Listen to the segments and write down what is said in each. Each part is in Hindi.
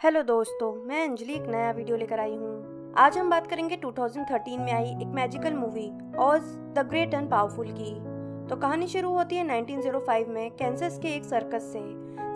हेलो दोस्तों, मैं अंजलि एक नया वीडियो लेकर आई हूँ। आज हम बात करेंगे 2013 में आई एक magical movie Oz the great and powerful की। तो कहानी शुरू होती है 1905 में कैंसस के एक सर्कस से,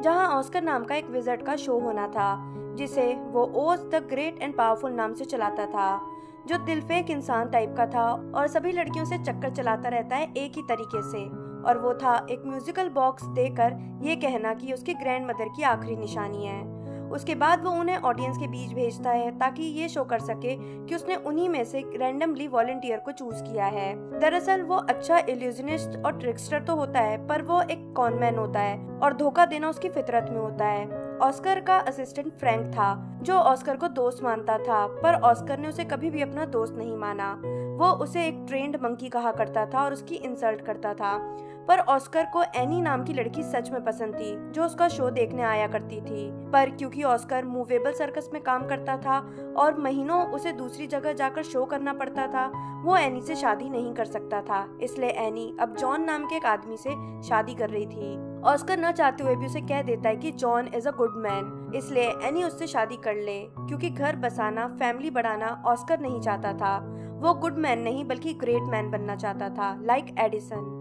जहाँ ऑस्कर नाम का एक विज़र्ड का शो होना था, जिसे वो ओज द ग्रेट एंड पावरफुल नाम से चलाता था, जो दिलफेक इंसान टाइप का था और सभी लड़कियों से चक्कर चलाता रहता है एक ही तरीके से। और वो था एक म्यूजिकल बॉक्स देकर ये कहना कि उसकी ग्रैंड मदर की आखिरी निशानी है। उसके बाद वो उन्हें ऑडियंस के बीच भेजता है ताकि ये शो कर सके कि उसने उन्हीं में से रैंडमली वॉलंटियर को चूज किया है। दरअसल वो अच्छा इल्यूजनिस्ट और ट्रिकस्टर तो होता है, पर वो एक कॉनमैन होता है और धोखा देना उसकी फितरत में होता है। ऑस्कर का असिस्टेंट फ्रैंक था, जो ऑस्कर को दोस्त मानता था, पर ऑस्कर ने उसे कभी भी अपना दोस्त नहीं माना। वो उसे एक ट्रेंड मंकी कहा करता था और उसकी इंसल्ट करता था। पर ऑस्कर को एनी नाम की लड़की सच में पसंद थी, जो उसका शो देखने आया करती थी। पर क्योंकि ऑस्कर मूवेबल सर्कस में काम करता था और महीनों उसे दूसरी जगह जाकर शो करना पड़ता था, वो एनी से शादी नहीं कर सकता था। इसलिए एनी अब जॉन नाम के एक आदमी से शादी कर रही थी। ऑस्कर न चाहते हुए भी उसे कह देता है कि John is a good man, इसलिए एनी उससे शादी कर ले, क्योंकि घर बसाना, फैमिली बढ़ाना ऑस्कर नहीं चाहता था। वो गुड मैन नहीं बल्कि ग्रेट मैन बनना चाहता था, लाइक एडिसन।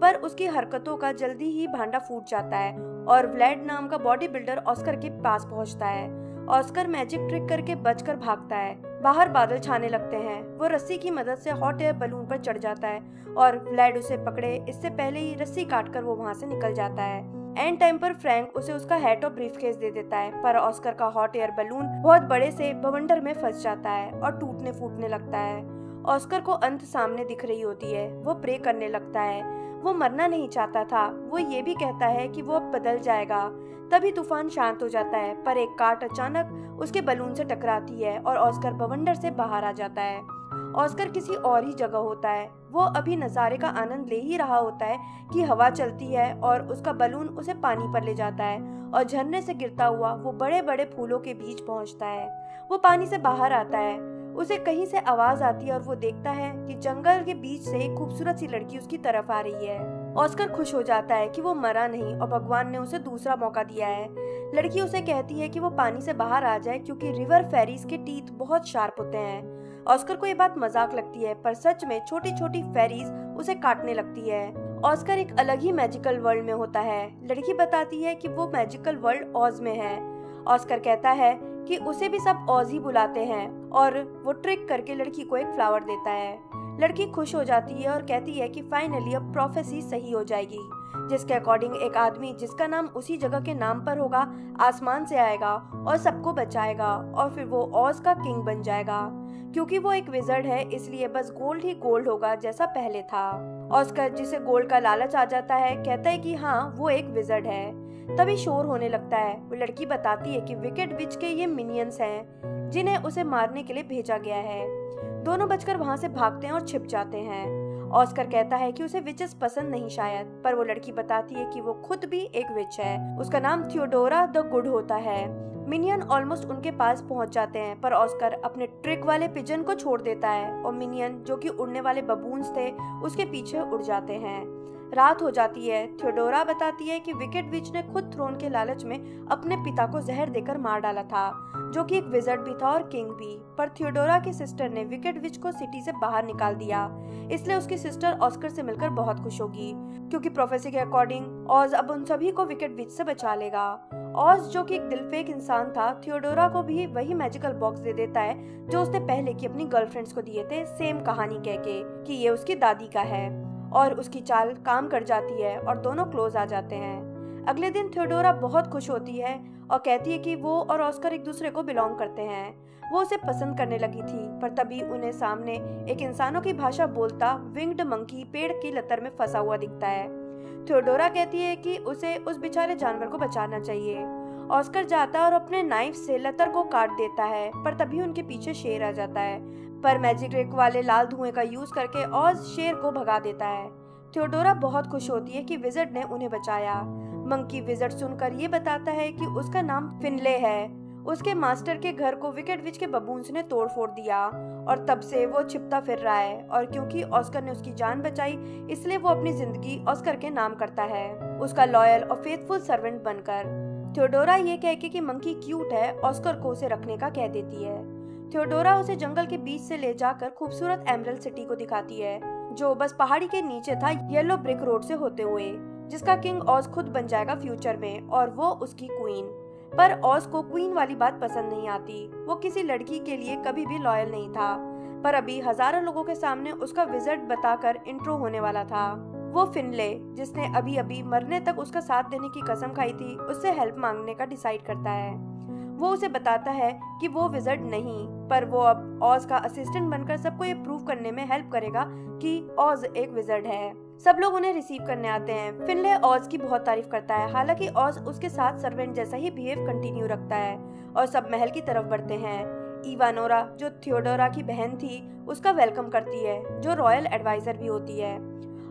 पर उसकी हरकतों का जल्दी ही भांडा फूट जाता है और व्लैड नाम का बॉडी बिल्डर ऑस्कर के पास पहुंचता है। ऑस्कर मैजिक ट्रिक करके बचकर भागता है। बाहर बादल छाने लगते हैं। वो रस्सी की मदद से हॉट एयर बलून पर चढ़ जाता है और व्लैड उसे पकड़े इससे पहले ही रस्सी काटकर वो वहां से निकल जाता है। एंड टाइम पर फ्रैंक उसे उसका हैट और ब्रीफकेस दे देता है, पर ऑस्कर का हॉट एयर बलून बहुत बड़े से बवंडर में फंस जाता है और टूटने फूटने लगता है। ऑस्कर को अंत सामने दिख रही होती है। वो प्रे करने लगता है। वो मरना नहीं चाहता था। वो ये भी कहता है कि वो अब बदल जाएगा। तभी तूफान शांत हो जाता है, पर एक कार अचानक उसके बलून से टकराती है और ऑस्कर बवंडर से बाहर आ जाता है। ऑस्कर किसी और ही जगह होता है। वो अभी नज़ारे का आनंद ले ही रहा होता है कि हवा चलती है और उसका बलून उसे पानी पर ले जाता है और झरने से गिरता हुआ वो बड़े बड़े फूलों के बीच पहुंचता है। वो पानी से बाहर आता है। उसे कहीं से आवाज आती है और वो देखता है कि जंगल के बीच से एक खूबसूरत सी लड़की उसकी तरफ आ रही है। ऑस्कर खुश हो जाता है कि वो मरा नहीं और भगवान ने उसे दूसरा मौका दिया है। लड़की उसे कहती है कि वो पानी से बाहर आ जाए क्योंकि रिवर फेरीज के टीथ बहुत शार्प होते हैं। ऑस्कर को ये बात मजाक लगती है, पर सच में छोटी छोटी फेरीज उसे काटने लगती है। ऑस्कर एक अलग ही मैजिकल वर्ल्ड में होता है। लड़की बताती है कि वो मैजिकल वर्ल्ड ऑज में है। ऑस्कर कहता है कि उसे भी सब ऑज ही बुलाते हैं और वो ट्रिक करके लड़की को एक फ्लावर देता है। लड़की खुश हो जाती है और कहती है कि फाइनली अब प्रोफेसी सही हो जाएगी, जिसके अकॉर्डिंग एक आदमी जिसका नाम उसी जगह के नाम पर होगा आसमान से आएगा और सबको बचाएगा और फिर वो ऑज का किंग बन जाएगा। क्योंकि वो एक विजर्ड है, इसलिए बस गोल्ड ही गोल्ड होगा जैसा पहले था। ऑस्कर, जिसे गोल्ड का लालच आ जाता है, कहता है कि हाँ वो एक विजर्ड है। तभी शोर होने लगता है। वो लड़की बताती है कि विकेट विच के ये मिनियंस हैं, जिन्हें उसे मारने के लिए भेजा गया है। दोनों बचकर वहां से भागते हैं और छिप जाते हैं। ऑस्कर कहता है कि उसे विचेस पसंद नहीं शायद, पर वो लड़की बताती है कि वो खुद भी एक विच है। उसका नाम थियोडोरा द गुड होता है। मिनियन ऑलमोस्ट उनके पास पहुंच जाते हैं, पर ऑस्कर अपने ट्रिक वाले पिजन को छोड़ देता है और मिनियन, जो कि उड़ने वाले बबून्स थे, उसके पीछे उड़ जाते हैं। रात हो जाती है। थियोडोरा बताती है कि विकेट विच ने खुद थ्रोन के लालच में अपने पिता को जहर देकर मार डाला था, जो कि एक विजर्ड भी था और किंग भी। पर थियोडोरा की सिस्टर ने विकेट विच को सिटी से बाहर निकाल दिया, इसलिए उसकी सिस्टर ऑस्कर से मिलकर बहुत खुश होगी, क्योंकि प्रोफेसी के अकॉर्डिंग ऑज अब उन सभी को विकेट विच से बचा लेगा। ऑज, जो कि एक दिलफेक इंसान था, थियोडोरा को भी वही मैजिकल बॉक्स दे देता है जो उसने पहले की अपनी गर्लफ्रेंड्स को दिए थे, सेम कहानी कह के कि ये उसकी दादी का है। और उसकी चाल काम कर जाती है और दोनों क्लोज आ जाते हैं। अगले दिन थियोडोरा बहुत खुश होती है और कहती है कि वो और ऑस्कर एक दूसरे को बिलोंग करते हैं। वो उसे पसंद करने लगी थी, पर तभी उन्हें सामने एक इंसानों की भाषा बोलता विंग्ड मंकी पेड़ की लतर में फंसा हुआ दिखता है। थियोडोरा कहती है कि उसे उस बेचारे जानवर को बचाना चाहिए। ऑस्कर जाता है और अपने नाइफ से लतर को काट देता है, पर तभी उनके पीछे शेर आ जाता है, पर मैजिक ट्रिक वाले लाल धुएं का यूज करके ऑज शेर को भगा देता है। थियोडोरा बहुत खुश होती है कि विजर्ड ने उन्हें बचाया। मंकी विजर्ड सुनकर ये बताता है कि उसका नाम फिनले है। उसके मास्टर के घर को विकेट विच के बबून्स ने तोड़ फोड़ दिया और तब से वो छिपता फिर रहा है, और क्योंकि ऑस्कर ने उसकी जान बचाई, इसलिए वो अपनी जिंदगी ऑस्कर के नाम करता है, उसका लॉयल और फेथफुल सर्वेंट बनकर। थियोडोरा ये कह के कि मंकी क्यूट है, ऑस्कर को उसे रखने का कह देती है। थियोडोरा उसे जंगल के बीच से ले जाकर खूबसूरत एमरल्ड सिटी को दिखाती है, जो बस पहाड़ी के नीचे था येलो ब्रिक रोड से होते हुए, जिसका किंग ऑज खुद बन जाएगा फ्यूचर में और वो उसकी क्वीन। पर ऑज को क्वीन वाली बात पसंद नहीं आती। वो किसी लड़की के लिए कभी भी लॉयल नहीं था, पर अभी हजारों लोगों के सामने उसका विजर्ड बताकर इंट्रो होने वाला था। वो फिनले, जिसने अभी अभी मरने तक उसका साथ देने की कसम खाई थी, उससे हेल्प मांगने का डिसाइड करता है। वो उसे बताता है कि वो विजर्ड नहीं, पर वो अब ऑज का असिस्टेंट बनकर सबको ये प्रूव करने में हेल्प करेगा कि ऑज एक विजर्ड है। सब लोग उन्हें रिसीव करने आते हैं। फिनले ऑज की बहुत तारीफ करता है, हालांकि ऑज उसके साथ सर्वेंट जैसा ही बिहेव कंटिन्यू रखता है और सब महल की तरफ बढ़ते हैं। इवानोरा, जो थियोडोरा की बहन थी, उसका वेलकम करती है, जो रॉयल एडवाइजर भी होती है।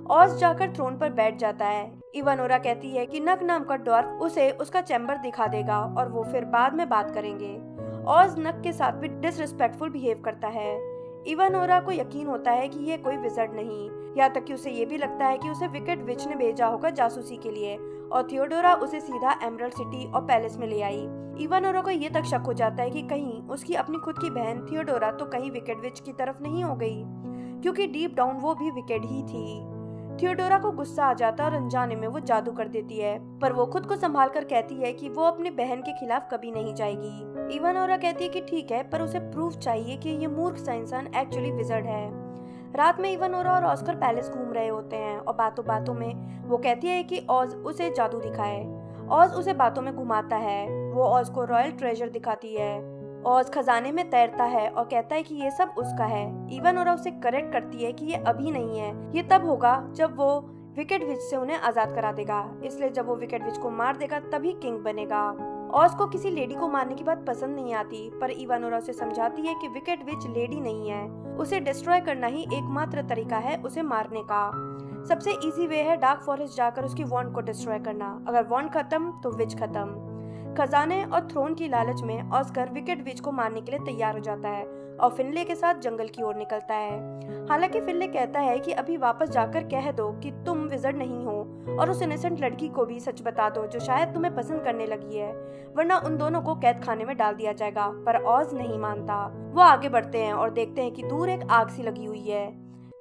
ऑज जाकर थ्रोन पर बैठ जाता है। इवानोरा कहती है कि नक नाम का ड्वार्फ उसे उसका चैम्बर दिखा देगा और वो फिर बाद में बात करेंगे। ऑज नक के साथ भी डिसरिस्पेक्टफुल बिहेव करता है। इवानोरा को यकीन होता है कि ये कोई विजर्ड नहीं, यहाँ तक कि उसे ये भी लगता है कि उसे विकेट विच ने भेजा होगा जासूसी के लिए और थियोडोरा उसे सीधा एमरल्ड सिटी और पैलेस में ले आई। इवानोरा को ये तक शक हो जाता है कि कहीं उसकी अपनी खुद की बहन थियोडोरा तो कहीं विकेट विच की तरफ नहीं हो गई, क्योंकि डीप डाउन वो भी विकेट ही थी। थियोडोरा को गुस्सा आ जाता है और अनजाने में वो जादू कर देती है, पर वो खुद को संभाल कर कहती है कि वो अपनी बहन के खिलाफ कभी नहीं जाएगी। इवानोरा कहती है कि ठीक है, पर उसे प्रूफ चाहिए कि ये मूर्ख सा इंसान एक्चुअली विजर्ड है। रात में इवानोरा और ऑस्कर पैलेस घूम रहे होते हैं और बातों बातों में वो कहती है कि ऑज उसे जादू दिखाए। ऑज उसे बातों में घुमाता है। वो ऑज को रॉयल ट्रेजर दिखाती है। ऑज खजाने में तैरता है और कहता है कि ये सब उसका है। इवानोरा उसे करेक्ट करती है कि ये अभी नहीं है, ये तब होगा जब वो विकेट विच से उन्हें आजाद करा देगा, इसलिए जब वो विकेट विच को मार देगा तभी किंग बनेगा। ऑज को किसी लेडी को मारने की बात पसंद नहीं आती, पर इवानोरा उसे समझाती है कि विकेट विच लेडी नहीं है, उसे डिस्ट्रॉय करना ही एकमात्र तरीका है उसे मारने का। सबसे इजी वे है डार्क फॉरेस्ट जाकर उसकी वॉन्ड को डिस्ट्रॉय करना। अगर वॉन्ड खत्म तो विच खत्म। खजाने और थ्रोन की लालच में ऑस्कर विकेट विच को मारने के लिए तैयार हो जाता है और फिनले के साथ जंगल की ओर निकलता है। हालांकि फिनले कहता है कि अभी वापस जाकर कह दो कि तुम विजर्ड नहीं हो और उस इनोसेंट लड़की को भी सच बता दो जो शायद तुम्हें पसंद करने लगी है, वरना उन दोनों को कैद खाने में डाल दिया जाएगा। पर ऑज नहीं मानता। वो आगे बढ़ते हैं और देखते हैं कि दूर एक आग सी लगी हुई है।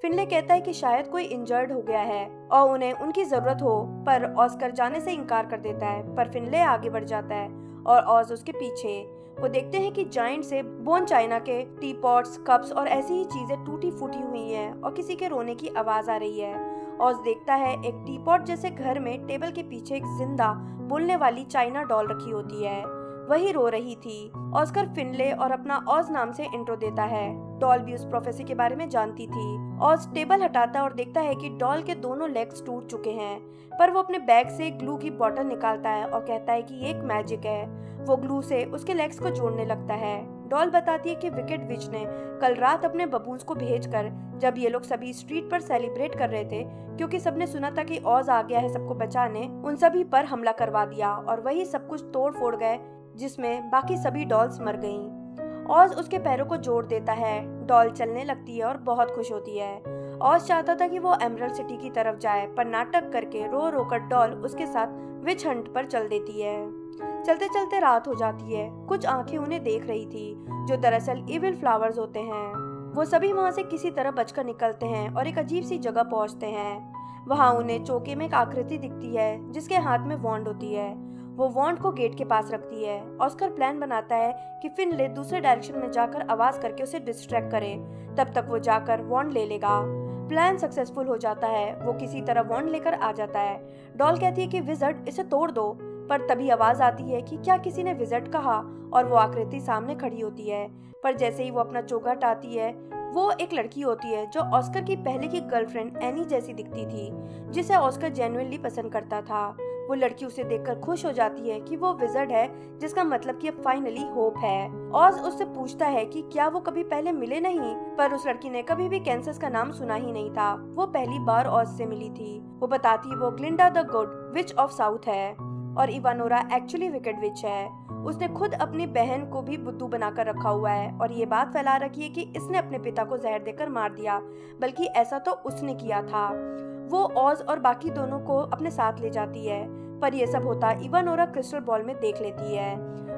फिनले कहता है कि शायद कोई इंजर्ड हो गया है और उन्हें उनकी जरूरत हो, पर ऑस्कर जाने से इनकार कर देता है। पर फिनले आगे बढ़ जाता है और ऑज उसके पीछे। वो देखते हैं कि जाइंट से बोन चाइना के टी पॉट्स, कप्स और ऐसी ही चीजें टूटी फूटी हुई हैं और किसी के रोने की आवाज आ रही है। ऑज देखता है एक टी पॉट जैसे घर में टेबल के पीछे एक जिंदा बोलने वाली चाइना डॉल रखी होती है, वही रो रही थी। ऑस्कर फिनले और अपना ऑज नाम से इंट्रो देता है। डॉल भी उस प्रोफेसर के बारे में जानती थी। ऑज टेबल हटाता और देखता है कि डॉल के दोनों लेग्स टूट चुके हैं, पर वो अपने बैग से ग्लू की बोतल निकालता है और कहता है कि ये एक मैजिक है। वो ग्लू से उसके लेग्स को जोड़ने लगता है। डॉल बताती है कि विकेट विच ने कल रात अपने बबून्स को भेजकर, जब ये लोग सभी स्ट्रीट पर सेलिब्रेट कर रहे थे क्योंकि सबने सुना था कि ऑज आ गया है सबको बचाने, उन सभी पर हमला करवा दिया और वही सब कुछ तोड़ फोड़ गए, जिसमें बाकी सभी डॉल्स मर गईं। ऑज उसके पैरों को जोड़ देता है। डॉल चलने लगती है और बहुत खुश होती है। ऑज चाहता था कि वो एमरल्ड सिटी की तरफ जाए, पर नाटक करके रो रो कर डॉल उसके साथ विच हंट पर चल देती है। चलते चलते रात हो जाती है। कुछ आंखें उन्हें देख रही थी, जो दरअसल इविल फ्लावर्स होते हैं। वो सभी वहाँ से किसी तरह बचकर निकलते हैं और एक अजीब सी जगह पहुँचते हैं। वहाँ उन्हें चौके में एक आकृति दिखती है जिसके हाथ में वॉन्ड होती है। वो वॉन्ड को गेट के पास रखती है। ऑस्कर प्लान बनाता है कि फिनले दूसरे डायरेक्शन में जाकर आवाज करके उसे डिस्ट्रैक्ट करे, तब तक वो जाकर वॉन्ड ले लेगा। प्लान सक्सेसफुल हो जाता है। वो किसी तरह वॉन्ड लेकर आ जाता है। डॉल कहती है कि विजर्ड इसे तोड़ दो, पर तभी आवाज आती है कि क्या किसी ने विजर्ड कहा, और वो आकृति सामने खड़ी होती है। पर जैसे ही वो अपना चोगा हटाती है, वो एक लड़की होती है जो ऑस्कर की पहले की गर्लफ्रेंड एनी जैसी दिखती थी, जिसे ऑस्कर जेन्युइनली पसंद करता था। वो लड़की उसे देखकर खुश हो जाती है कि वो विजर्ड है, जिसका मतलब कि अब फाइनली होप है। ऑज उससे पूछता है कि क्या वो कभी पहले मिले नहीं, पर उस लड़की ने कभी भी कैंसस का नाम सुना ही नहीं था। वो पहली बार ऑज से मिली थी। वो बताती वो Glinda the good witch of south है और इवानोरा एक्चुअली विकेट विच है। उसने खुद अपनी बहन को भी बुद्धू बनाकर रखा हुआ है और ये बात फैला रखी है कि इसने अपने पिता को जहर देकर मार दिया, बल्कि ऐसा तो उसने किया था। वो ऑज और बाकी दोनों को अपने साथ ले जाती है। पर यह सब होता इवानोरा क्रिस्टल बॉल में देख लेती है।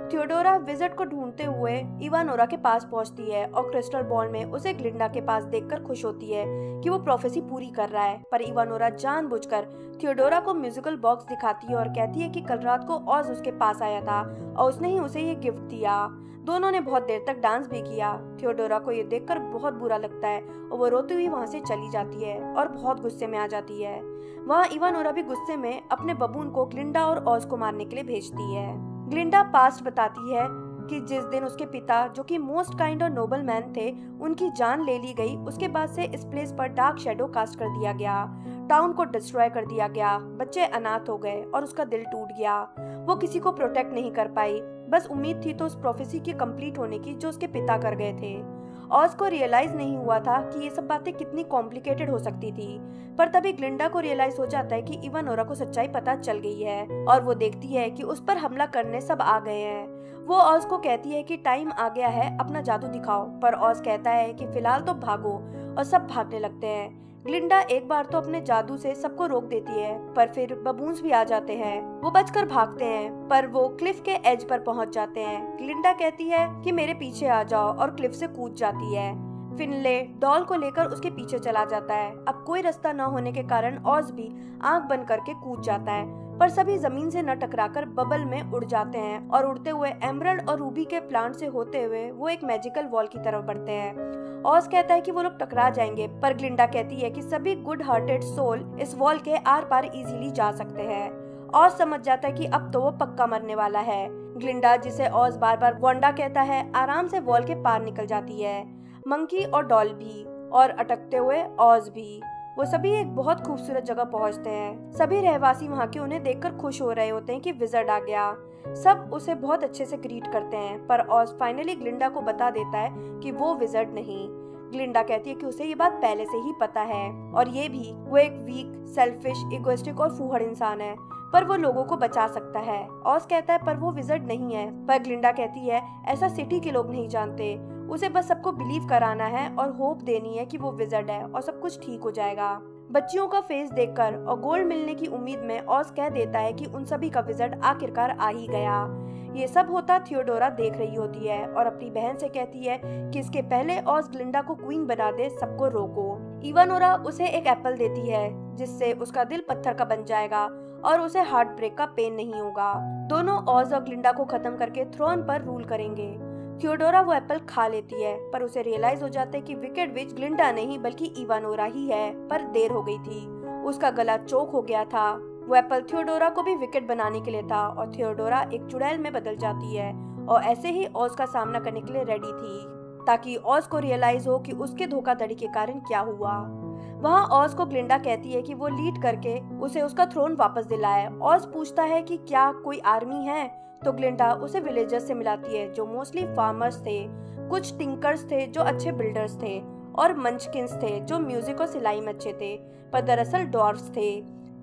थियोडोरा विज़र्ड को ढूंढते हुए इवानोरा के पास पहुंचती है और क्रिस्टल बॉल में उसे ग्लिंडा के पास देखकर खुश होती है कि वो प्रोफेसी पूरी कर रहा है। पर इवानोरा जानबूझकर थियोडोरा को म्यूजिकल बॉक्स दिखाती है और कहती है कि कल रात को ऑज उसके पास आया था और उसने ही उसे ये गिफ्ट दिया। दोनों ने बहुत देर तक डांस भी किया। थियोडोरा को ये देखकर बहुत बुरा लगता है और वो रोती हुई वहाँ से चली जाती है और बहुत गुस्से में आ जाती है। वहाँ इवानोरा भी गुस्से में अपने बबून को ग्लिंडा और ऑज को मारने के लिए भेजती है। ग्लिंडा पास्ट बताती है कि जिस दिन उसके पिता, जो कि मोस्ट काइंड और नोबल मैन थे, उनकी जान ले ली गई, उसके बाद से इस प्लेस पर डार्क शेडो कास्ट कर दिया गया, टाउन को डिस्ट्रॉय कर दिया गया, बच्चे अनाथ हो गए और उसका दिल टूट गया। वो किसी को प्रोटेक्ट नहीं कर पाई। बस उम्मीद थी तो उस प्रोफेसी की कंप्लीट होने की जो उसके पिता कर गए थे। ऑज को रियलाइज नहीं हुआ था कि ये सब बातें कितनी कॉम्प्लिकेटेड हो सकती थी, पर तभी ग्लिंडा को रियलाइज हो जाता है कि इवानोरा को सच्चाई पता चल गई है और वो देखती है कि उस पर हमला करने सब आ गए हैं। वो ऑज को कहती है कि टाइम आ गया है, अपना जादू दिखाओ, पर ऑज कहता है कि फिलहाल तो भागो और सब भागने लगते हैं। ग्लिंडा एक बार तो अपने जादू से सबको रोक देती है, पर फिर बबून्स भी आ जाते हैं। वो बचकर भागते हैं, पर वो क्लिफ के एज पर पहुंच जाते हैं। ग्लिंडा कहती है कि मेरे पीछे आ जाओ और क्लिफ से कूद जाती है। फिनले डॉल को लेकर उसके पीछे चला जाता है। अब कोई रास्ता न होने के कारण ऑज भी आंख बंद करके कूद जाता है, पर सभी जमीन से न टकराकर बबल में उड़ जाते हैं और उड़ते हुए एमरल्ड और रूबी के प्लांट से होते हुए वो एक मैजिकल वॉल की तरफ बढ़ते हैं। ऑज कहता है कि वो लोग टकरा जाएंगे, पर ग्लिंडा कहती है कि सभी गुड हार्टेड सोल इस वॉल के आर पार इजीली जा सकते हैं। ऑज समझ जाता है कि अब तो वो पक्का मरने वाला है। ग्लिंडा, जिसे ऑज बार बार वांडा कहता है, आराम से वॉल के पार निकल जाती है। मंकी और डॉल भी, और अटकते हुए ऑज भी। वो सभी एक बहुत खूबसूरत जगह पहुंचते हैं। सभी रहवासी वहाँ के उन्हें देखकर खुश हो रहे होते हैं कि विज़र्ड आ गया। सब उसे बहुत अच्छे से ग्रीट करते हैं, पर ऑज फाइनली ग्लिंडा को बता देता है कि वो विज़र्ड नहीं। ग्लिंडा कहती है कि उसे ये बात पहले से ही पता है और ये भी वो एक वीक, सेल्फिश, इगोइस्टिक और फूहड़ इंसान है, पर वो लोगों को बचा सकता है। ऑज कहता है पर वो विज़र्ड नहीं है, पर ग्लिंडा कहती है ऐसा सिटी के लोग नहीं जानते, उसे बस सबको बिलीव कराना है और होप देनी है कि वो विज़र्ड है और सब कुछ ठीक हो जाएगा। बच्चियों का फेस देखकर और गोल्ड मिलने की उम्मीद में ऑज कह देता है कि उन सभी का विज़र्ड आखिरकार आ ही गया। ये सब होता थियोडोरा देख रही होती है और अपनी बहन से कहती है कि इसके पहले ऑज ग्लिंडा को क्वीन बना दे, सबको रोको। इवानोरा उसे एक एप्पल देती है जिससे उसका दिल पत्थर का बन जाएगा और उसे हार्ट ब्रेक का पेन नहीं होगा। दोनों ऑज और ग्लिंडा को खत्म करके थ्रोन पर रूल करेंगे। थियोडोरा वो एप्पल खा लेती है, पर उसे रियलाइज हो जाता है कि विकेड विच ग्लिंडा नहीं बल्कि इवानोरा ही है, पर देर हो गई थी। उसका गला चोक हो गया था। वो एप्पल थियोडोरा को भी विकेट बनाने के लिए था और थियोडोरा एक चुड़ैल में बदल जाती है और ऐसे ही ऑज का सामना करने के लिए रेडी थी, ताकि ऑज को रियलाइज हो कि उसके धोखाधड़ी के कारण क्या हुआ। वहाँ ऑज को ग्लिंडा कहती है कि वो लीड करके उसे उसका थ्रोन वापस दिलाए। ऑज पूछता है कि क्या कोई आर्मी है, तो ग्लिंडा उसे विलेजर्स से मिलाती है जो मोस्टली फार्मर्स थे, कुछ टिंकर्स थे जो अच्छे बिल्डर्स थे और मंचकिंस थे जो म्यूजिक और सिलाई में अच्छे थे, पर दरअसल डॉर्फ्स थे।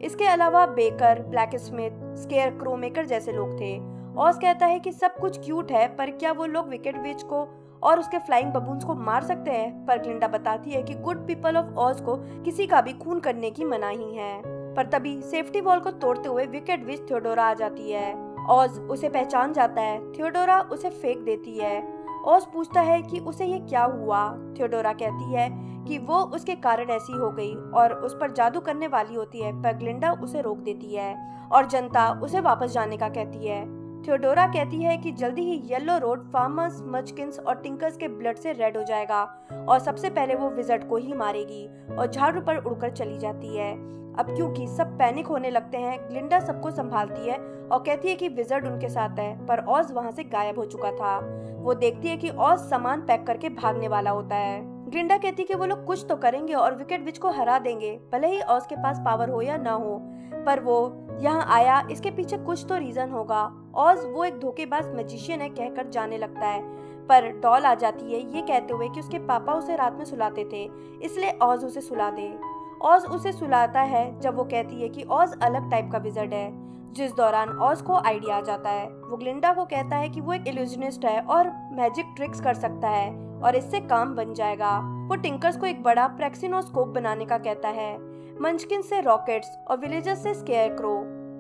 इसके अलावा baker, black Smith, square crow maker जैसे लोग थे। ऑज कहता है कि सब कुछ क्यूट है, पर क्या वो लोग विकेट विच को और उसके फ्लाइंग बबून्स को मार सकते हैं? पर ग्लिंडा बताती है कि गुड पीपल ऑफ ऑज को किसी का भी खून करने की मनाही है। पर तभी सेफ्टी वॉल को तोड़ते हुए विकेट विच थियोडोरा आ जाती है। ऑज उसे पहचान जाता है। थियोडोरा उसे फेंक देती है। ऑज पूछता है कि उसे ये क्या हुआ। थियोडोरा कहती है कि वो उसके कारण ऐसी हो गई और उस पर जादू करने वाली होती है, पर ग्लिंडा उसे रोक देती है और जनता उसे वापस जाने का कहती है। थियोडोरा कहती है कि जल्दी ही येलो रोड फार्मर्स, मर्चेंट्स और टिंकर्स के ब्लड से रेड हो जाएगा और सबसे पहले वो विज़र्ड को ही मारेगी और झाड़ू पर उड़कर चली जाती है। अब क्योंकि सब पैनिक होने लगते हैं, ग्लिंडा सबको संभालती है और कहती है कि विज़र्ड उनके साथ है, पर ऑज वहाँ से गायब हो चुका था। वो देखती है कि ऑज सामान पैक करके भागने वाला होता है। ग्लिंडा कहती है कि वो लोग कुछ तो करेंगे और विकेट विच को हरा देंगे, भले ही ऑज के पास पावर हो या ना हो, पर वो यहाँ आया इसके पीछे कुछ तो रीजन होगा। ऑज वो एक धोखेबाज मैजिशियन है कहकर जाने लगता है, पर डॉल आ जाती है ये कहते हुए कि उसके पापा उसे रात में सुलाते थे, इसलिए ऑज उसे सुला दे। ऑज उसे सुलाता है जब वो कहती है कि ऑज अलग टाइप का विज़र्ड है, जिस दौरान ऑज को आइडिया आ जाता है। वो ग्लिंडा को कहता है कि वो एक इल्यूजनिस्ट है और मैजिक ट्रिक्स कर सकता है और इससे काम बन जाएगा। वो टिंकर्स को एक बड़ा प्रेक्सिनोस्कोप बनाने का कहता है, मंचकिन से रॉकेट्स और विलेजर्स से स्केयरक्रो।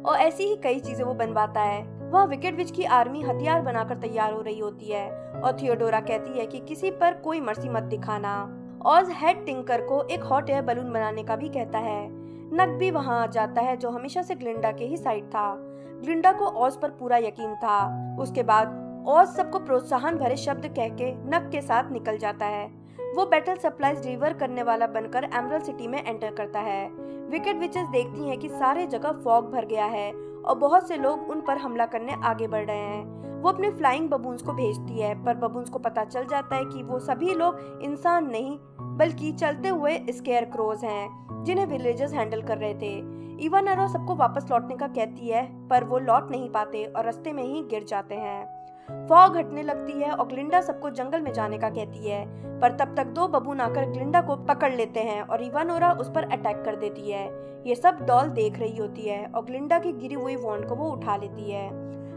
और ऐसी ही कई चीजें वो बनवाता है। वहाँ विकेट विच की आर्मी हथियार बनाकर तैयार हो रही होती है और थियोडोरा कहती है कि किसी पर कोई मर्जी मत दिखाना। ऑज हेड टिंकर को एक हॉट एयर बलून बनाने का भी कहता है। नक भी वहाँ आ जाता है जो हमेशा से ग्लिंडा के ही साइड था। ग्लिंडा को ऑज पर पूरा यकीन था। उसके बाद ऑज सबको प्रोत्साहन भरे शब्द कह के नक के साथ निकल जाता है। वो बैटल सप्लाईज डिलीवर करने वाला बनकर एमरल्ड सिटी में एंटर करता है। विकेट विचेस देखती हैं कि सारे जगह फॉग भर गया है और बहुत से लोग उन पर हमला करने आगे बढ़ रहे हैं। वो अपने फ्लाइंग बबून्स को भेजती है, पर बबून्स को पता चल जाता है कि वो सभी लोग इंसान नहीं बल्कि चलते हुए स्केयर क्रोज हैं जिन्हें विलेजर्स हैंडल कर रहे थे। इवानोरा सबको वापस लौटने का कहती है, पर वो लौट नहीं पाते और रास्ते में ही गिर जाते हैं। फॉग हटने लगती है और ग्लिंडा सबको जंगल में जाने का कहती है, पर तब तक दो बबून आकर ग्लिंडा को पकड़ लेते हैं और इवानोरा उस पर अटैक कर देती है। ये सब डॉल देख रही होती है और ग्लिंडा की गिरी हुई वॉन्ड को वो उठा लेती है।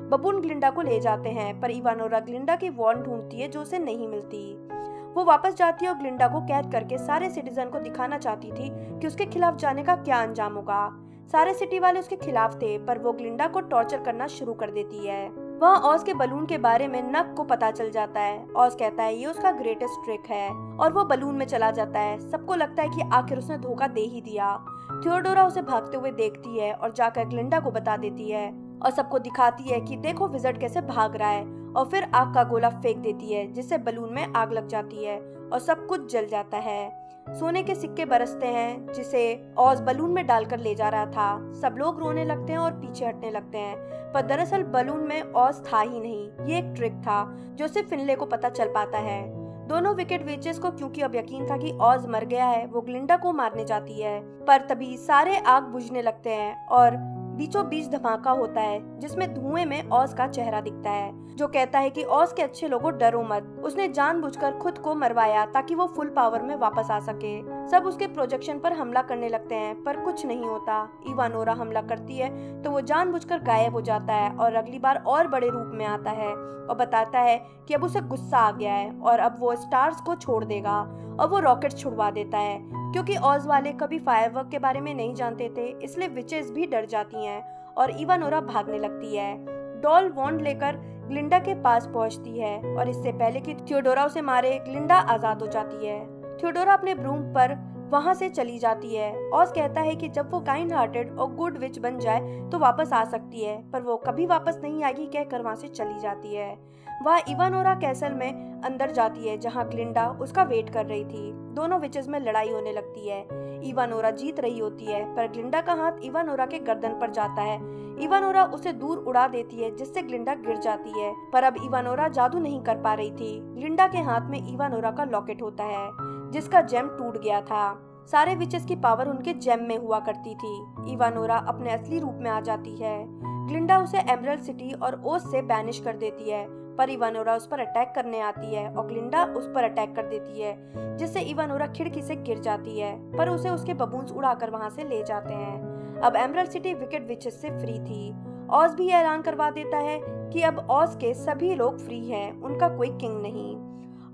बबून ग्लिंडा को ले जाते हैं, पर इवानोरा ग्लिंडा की वॉन्ड ढूंढती है जो उसे नहीं मिलती। वो वापस जाती है और ग्लिंडा को कैद करके सारे सिटीजन को दिखाना चाहती थी कि उसके खिलाफ जाने का क्या अंजाम होगा। सारे सिटी वाले उसके खिलाफ थे, पर वो ग्लिंडा को टॉर्चर करना शुरू कर देती है। वहाँ ऑज के बलून के बारे में नक को पता चल जाता है। ऑज कहता है ये उसका ग्रेटेस्ट ट्रिक है और वो बलून में चला जाता है। सबको लगता है कि आखिर उसने धोखा दे ही दिया। थियोडोरा उसे भागते हुए देखती है और जाकर ग्लिंडा को बता देती है और सबको दिखाती है कि देखो विज़र्ड कैसे भाग रहा है, और फिर आग का गोला फेंक देती है जिससे बलून में आग लग जाती है और सब कुछ जल जाता है। सोने के सिक्के बरसते हैं जिसे ऑज बलून में डालकर ले जा रहा था। सब लोग रोने लगते हैं और पीछे हटने लगते हैं, पर दरअसल बलून में ऑज था ही नहीं। ये एक ट्रिक था जो सिर्फ फिनले को पता चल पाता है। दोनों विकेट विचेस को क्योंकि अब यकीन था कि ऑज मर गया है, वो ग्लिंडा को मारने जाती है, पर तभी सारे आग बुझने लगते हैं और बीचों बीच धमाका होता है जिसमें धुएं में ऑज का चेहरा दिखता है जो कहता है कि ऑज के अच्छे लोगों डरो मत, उसने जानबूझकर खुद को मरवाया ताकि वो फुल पावर में वापस आ सके। सब उसके प्रोजेक्शन पर हमला करने लगते हैं, पर कुछ नहीं होता। इवानोरा हमला करती है तो वो जानबूझकर गायब हो जाता है और अगली बार और बड़े रूप में आता है और बताता है कि अब उसे गुस्सा आ गया है और अब वो स्टार्स को छोड़ देगा और वो रॉकेट छुड़वा देता है। क्योंकि ऑज वाले कभी फायरवर्क के बारे में नहीं जानते थे, इसलिए विचेस भी डर जाती हैं और इवानोरा भागने लगती है। डॉल वॉन्ड लेकर ग्लिंडा के पास पहुंचती है और इससे पहले कि थियोडोरा उसे मारे, ग्लिंडा आजाद हो जाती है। थियोडोरा अपने ब्रूम पर वहां से चली जाती है। ऑज कहता है कि जब वो काइंड हार्टेड और गुड विच बन जाए तो वापस आ सकती है, पर वो कभी वापस नहीं आएगी कहकर वहां से चली जाती है। वह इवानोरा कैसल में अंदर जाती है जहां ग्लिंडा उसका वेट कर रही थी। दोनों विचेस में लड़ाई होने लगती है। इवानोरा जीत रही होती है, पर ग्लिंडा का हाथ इवानोरा के गर्दन पर जाता है। इवानोरा उसे दूर उड़ा देती है जिससे ग्लिंडा गिर जाती है, पर अब इवानोरा जादू नहीं कर पा रही थी। ग्लिंडा के हाथ में इवानोरा का लॉकेट होता है जिसका जेम टूट गया था। सारे विचेस की पावर उनके जेम में हुआ करती थी। इवानोरा अपने असली रूप में आ जाती है। ग्लिंडा उसे एमरल्ड सिटी और ओज से बैनिश कर देती है, पर इवानोरा उस पर अटैक करने आती है और ग्लिंडा उस पर अटैक कर देती है जिससे इवानोरा खिड़की से गिर जाती है, पर उसे उसके बबून्स उड़ाकर वहां से ले जाते हैं। अब एमरल्ड सिटी विकेट विचेस से फ्री थी। ऑज भी ऐलान करवा देता है कि अब ऑज के सभी लोग फ्री हैं, उनका कोई किंग नहीं।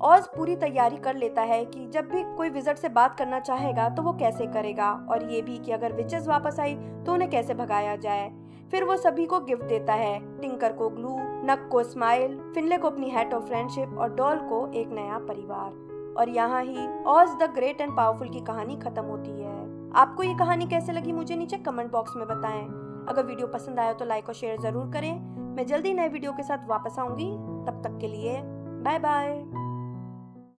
ऑज पूरी तैयारी कर लेता है कि जब भी कोई विज़र्ड से बात करना चाहेगा तो वो कैसे करेगा, और ये भी कि अगर विचेस वापस आई तो उन्हें कैसे भगाया जाए। फिर वो सभी को गिफ्ट देता है, टिंकर को ग्लू, नक को स्माइल, फिनले को अपनी हैट ऑफ फ्रेंडशिप और डॉल को एक नया परिवार। और यहाँ ही ऑज द ग्रेट एंड पावरफुल की कहानी खत्म होती है। आपको ये कहानी कैसे लगी मुझे नीचे कमेंट बॉक्स में बताएं। अगर वीडियो पसंद आया तो लाइक और शेयर जरूर करें। मैं जल्दी नए वीडियो के साथ वापस आऊंगी, तब तक के लिए बाय बाय।